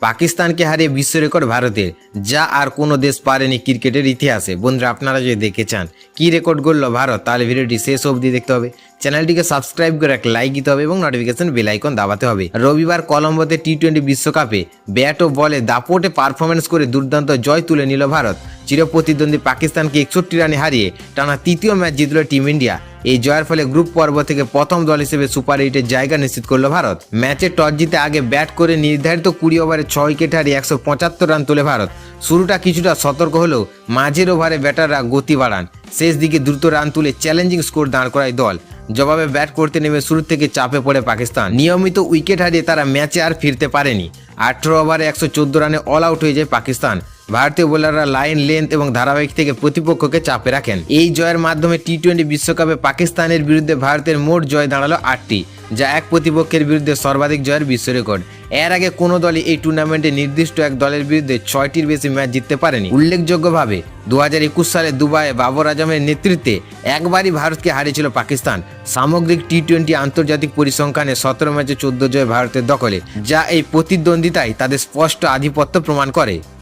পাকিস্তানকে হারিয়ে বিশ্ব রেকর্ড ভারতের, যা আর কোনো দেশ পারেনি ক্রিকেটের ইতিহাসে। বন্ধুরা, আপনারা যদি দেখতে চান কি রেকর্ড গড়ল ভারত, তাহলে ভিডিওটি শেষ অবধি দেখতে হবে। চ্যানেলটিকে সাবস্ক্রাইব করে এক লাইক দিতে হবে এবং নোটিফিকেশন বেল আইকন দাবাতে হবে। রবিবার কলম্বোতে টি-20 বিশ্বকাপে ব্যাট ও বলে দাপটে পারফরমেন্স করে দুর্দান্ত জয় তুলে নিল ভারত। চিরপ্রতিদ্বন্দ্বী পাকিস্তানকে 61 রানে হারিয়ে টানা তৃতীয় ম্যাচ জিতল টিম ইন্ডিয়া। এই জয়ের ফলে গ্রুপ পর্ব থেকে প্রথম দল হিসেবে সুপার 8-এর জায়গা নিশ্চিত করল ভারত। ম্যাচে টস জিতে আগে ব্যাট করে নির্ধারিত 20 ওভারে 6 উইকেট হারিয়ে 175 রান তোলে ভারত। শুরুটা কিছুটা সতর্ক হলেও মাঝের ওভারে ব্যাটাররা গতি বাড়ান। শেষ দিকে দ্রুত রান তুলে চ্যালেঞ্জিং স্কোর দাঁড় করায় দল। জবাবে ব্যাট করতে নেমে শুরু থেকে চাপে পড়ে পাকিস্তান। নিয়মিত উইকেট হারিয়ে তারা ম্যাচে আর ফিরতে পারেনি। 18 ওভারে 114 রানে অল আউট হয়ে যায় পাকিস্তান। ভারতীয় বোলাররা লাইন, লেন্থ এবং ধারাবাহিক থেকে প্রতিপক্ষকে চাপে রাখেন। এই জয়ের মাধ্যমে টি-20 বিশ্বকাপে পাকিস্তানের বিরুদ্ধে ভারতের মোট জয় দাঁড়ালো 8টি, যা এক প্রতিপক্ষের বিরুদ্ধে সর্বাধিক জয়ের বিশ্ব রেকর্ড। এর আগে কোনো দলই এই টুর্নামেন্টে নির্দিষ্ট এক দলের বিরুদ্ধে 6টির বেশি ম্যাচ জিততে পারেনি। উল্লেখযোগ্যভাবে 2021 সালে দুবাইয়ে বাবর আজমের নেতৃত্বে একবারই ভারতকে হারিয়েছিল পাকিস্তান। সামগ্রিক টি-20 আন্তর্জাতিক পরিসংখ্যানে 17 ম্যাচে 14 জয় ভারতের দখলে, যা এই প্রতিদ্বন্দ্বিতায় তাদের স্পষ্ট আধিপত্য প্রমাণ করে।